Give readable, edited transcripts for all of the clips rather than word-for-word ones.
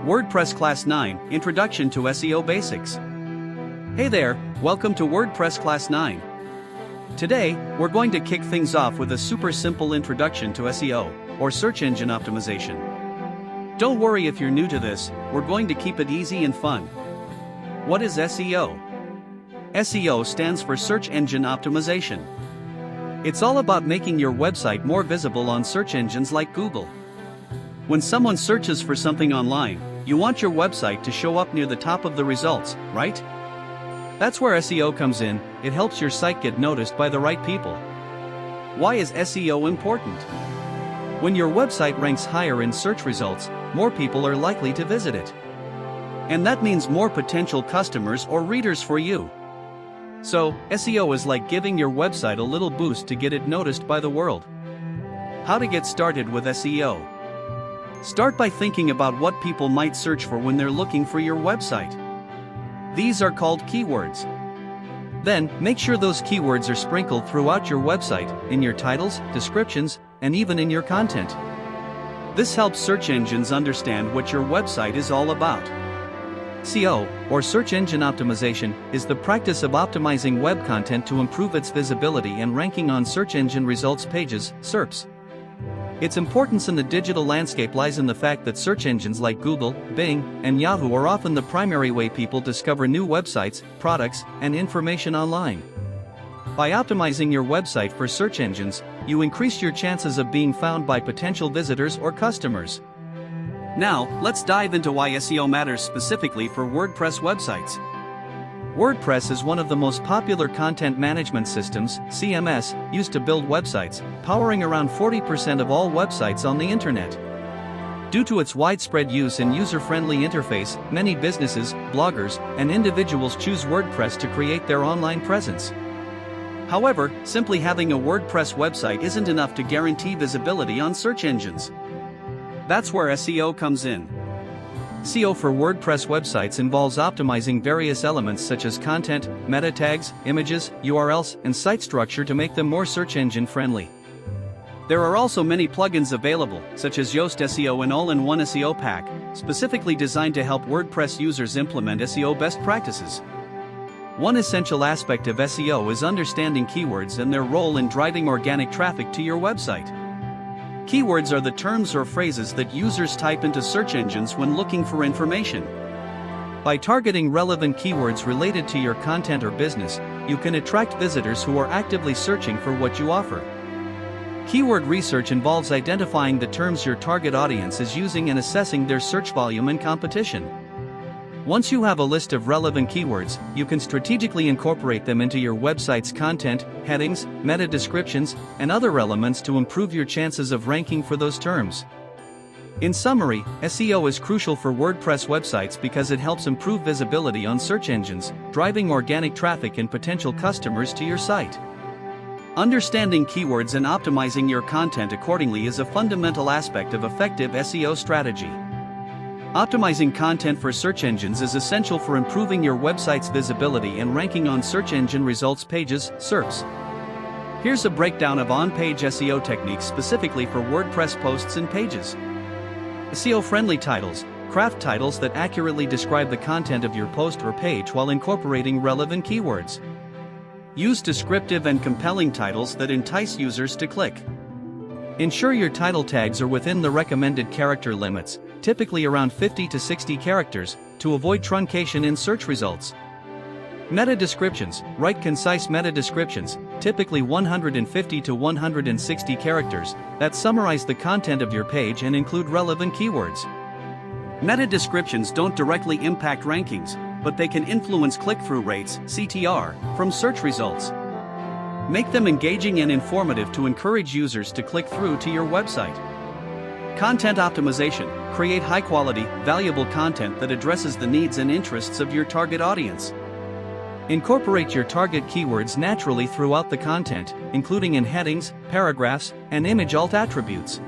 WordPress Class 9, Introduction to SEO Basics. Hey there, welcome to WordPress Class 9. Today, we're going to kick things off with a super simple introduction to SEO, or search engine optimization. Don't worry if you're new to this, we're going to keep it easy and fun. What is SEO? SEO stands for Search Engine Optimization. It's all about making your website more visible on search engines like Google. When someone searches for something online, you want your website to show up near the top of the results, right? That's where SEO comes in. It helps your site get noticed by the right people. Why is SEO important? When your website ranks higher in search results, more people are likely to visit it. And that means more potential customers or readers for you. So, SEO is like giving your website a little boost to get it noticed by the world. How to get started with SEO? Start by thinking about what people might search for when they're looking for your website. These are called keywords. Then, make sure those keywords are sprinkled throughout your website, in your titles, descriptions, and even in your content. This helps search engines understand what your website is all about. SEO, or Search Engine Optimization, is the practice of optimizing web content to improve its visibility and ranking on search engine results pages, SERPs. Its importance in the digital landscape lies in the fact that search engines like Google, Bing, and Yahoo are often the primary way people discover new websites, products, and information online. By optimizing your website for search engines, you increase your chances of being found by potential visitors or customers. Now, let's dive into why SEO matters specifically for WordPress websites. WordPress is one of the most popular content management systems, CMS, used to build websites, powering around 40% of all websites on the internet. Due to its widespread use and user-friendly interface, many businesses, bloggers, and individuals choose WordPress to create their online presence. However, simply having a WordPress website isn't enough to guarantee visibility on search engines. That's where SEO comes in. SEO for WordPress websites involves optimizing various elements such as content, meta tags, images, URLs, and site structure to make them more search engine friendly. There are also many plugins available, such as Yoast SEO and All-in-One SEO Pack, specifically designed to help WordPress users implement SEO best practices. One essential aspect of SEO is understanding keywords and their role in driving organic traffic to your website. Keywords are the terms or phrases that users type into search engines when looking for information. By targeting relevant keywords related to your content or business, you can attract visitors who are actively searching for what you offer. Keyword research involves identifying the terms your target audience is using and assessing their search volume and competition. Once you have a list of relevant keywords, you can strategically incorporate them into your website's content, headings, meta descriptions, and other elements to improve your chances of ranking for those terms. In summary, SEO is crucial for WordPress websites because it helps improve visibility on search engines, driving organic traffic and potential customers to your site. Understanding keywords and optimizing your content accordingly is a fundamental aspect of effective SEO strategy. Optimizing content for search engines is essential for improving your website's visibility and ranking on search engine results pages, SERPs. Here's a breakdown of on-page SEO techniques specifically for WordPress posts and pages. SEO-friendly titles. Craft titles that accurately describe the content of your post or page while incorporating relevant keywords. Use descriptive and compelling titles that entice users to click. Ensure your title tags are within the recommended character limits, typically around 50 to 60 characters, to avoid truncation in search results. Meta descriptions. Write concise meta descriptions, typically 150 to 160 characters, that summarize the content of your page and include relevant keywords. Meta descriptions don't directly impact rankings, but they can influence click-through rates, CTR, from search results. Make them engaging and informative to encourage users to click through to your website. Content optimization. Create high-quality, valuable content that addresses the needs and interests of your target audience. Incorporate your target keywords naturally throughout the content, including in headings, paragraphs, and image alt attributes.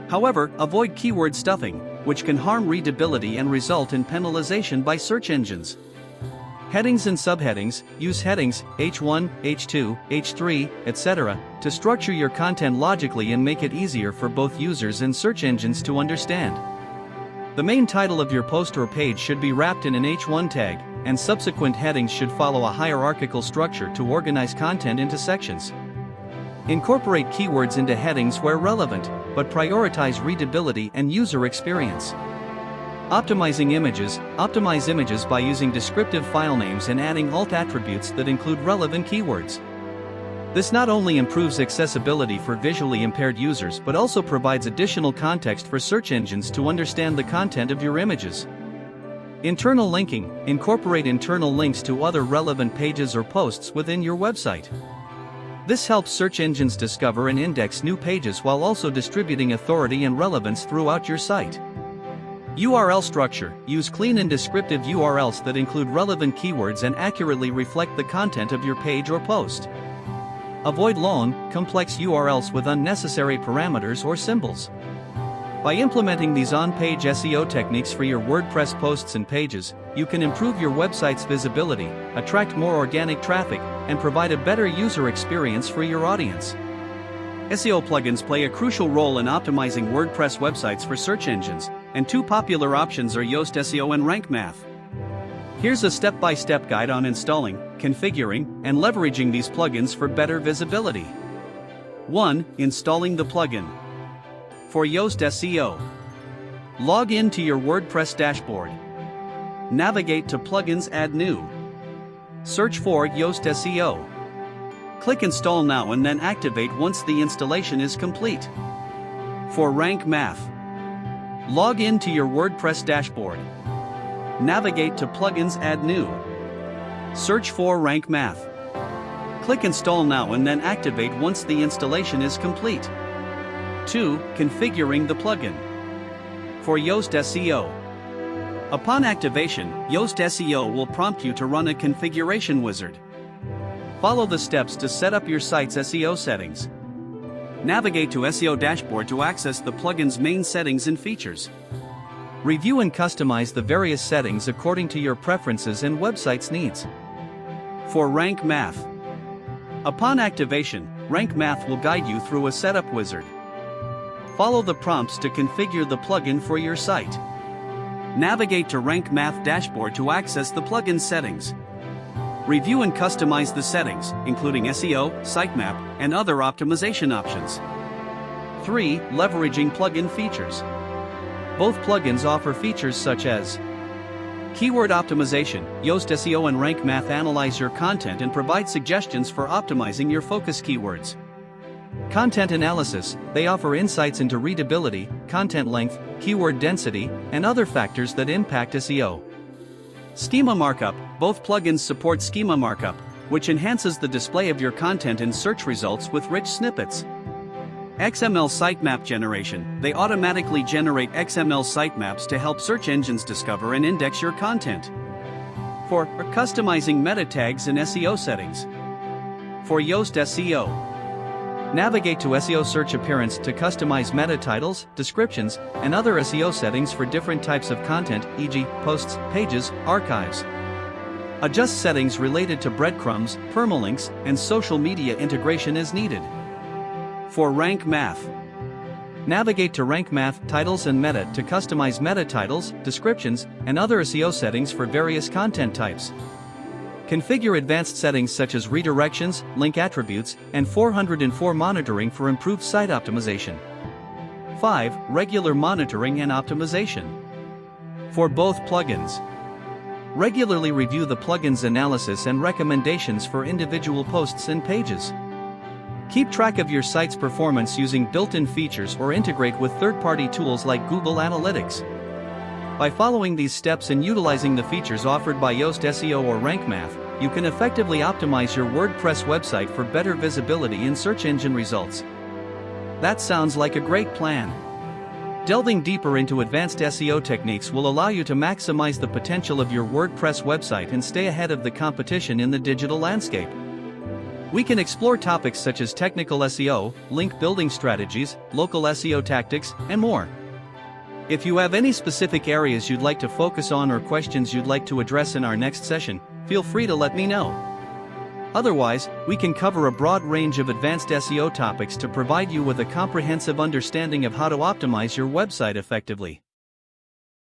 However, avoid keyword stuffing, which can harm readability and result in penalization by search engines. Headings and subheadings. Use headings, H1, H2, H3, etc., to structure your content logically and make it easier for both users and search engines to understand. The main title of your post or page should be wrapped in an H1 tag, and subsequent headings should follow a hierarchical structure to organize content into sections. Incorporate keywords into headings where relevant, but prioritize readability and user experience. Optimizing images. Optimize images by using descriptive file names and adding alt attributes that include relevant keywords. This not only improves accessibility for visually impaired users but also provides additional context for search engines to understand the content of your images. Internal linking. Incorporate internal links to other relevant pages or posts within your website. This helps search engines discover and index new pages while also distributing authority and relevance throughout your site. URL structure. Use clean and descriptive URLs that include relevant keywords and accurately reflect the content of your page or post. Avoid long, complex URLs with unnecessary parameters or symbols. By implementing these on-page SEO techniques for your WordPress posts and pages, you can improve your website's visibility, attract more organic traffic, and provide a better user experience for your audience. SEO plugins play a crucial role in optimizing WordPress websites for search engines, and two popular options are Yoast SEO and Rank Math. Here's a step-by-step guide on installing, configuring, and leveraging these plugins for better visibility. 1. Installing the plugin. For Yoast SEO, log in to your WordPress dashboard. Navigate to Plugins, Add New. Search for Yoast SEO. Click Install now and then activate once the installation is complete. For Rank Math, log in to your WordPress dashboard. Navigate to Plugins, Add New. Search for Rank Math. Click Install now and then activate once the installation is complete. 2. Configuring the plugin. For Yoast SEO, upon activation, Yoast SEO will prompt you to run a configuration wizard. Follow the steps to set up your site's SEO settings. Navigate to SEO dashboard to access the plugin's main settings and features. Review and customize the various settings according to your preferences and website's needs. For Rank Math, upon activation, Rank Math will guide you through a setup wizard. Follow the prompts to configure the plugin for your site. Navigate to Rank Math dashboard to access the plugin settings. Review and customize the settings, including SEO, sitemap, and other optimization options. 3. Leveraging plugin features. Both plugins offer features such as keyword optimization. Yoast SEO and Rank Math analyze your content and provide suggestions for optimizing your focus keywords. Content analysis. They offer insights into readability, content length, keyword density, and other factors that impact SEO. Schema markup. Both plugins support schema markup, which enhances the display of your content in search results with rich snippets. XML sitemap generation. They automatically generate XML sitemaps to help search engines discover and index your content. 4. Customizing meta tags and SEO settings. For Yoast SEO, navigate to SEO search appearance to customize meta titles, descriptions, and other SEO settings for different types of content, e.g., posts, pages, archives. Adjust settings related to breadcrumbs, permalinks, and social media integration as needed. For Rank Math, navigate to Rank Math titles and meta to customize meta titles, descriptions, and other SEO settings for various content types. Configure advanced settings such as redirections, link attributes, and 404 monitoring for improved site optimization. 5. Regular monitoring and optimization. For both plugins, regularly review the plugin's analysis and recommendations for individual posts and pages. Keep track of your site's performance using built-in features or integrate with third-party tools like Google Analytics. By following these steps and utilizing the features offered by Yoast SEO or Rank Math, you can effectively optimize your WordPress website for better visibility in search engine results. That sounds like a great plan. Delving deeper into advanced SEO techniques will allow you to maximize the potential of your WordPress website and stay ahead of the competition in the digital landscape. We can explore topics such as technical SEO, link building strategies, local SEO tactics, and more. If you have any specific areas you'd like to focus on or questions you'd like to address in our next session, feel free to let me know. Otherwise, we can cover a broad range of advanced SEO topics to provide you with a comprehensive understanding of how to optimize your website effectively.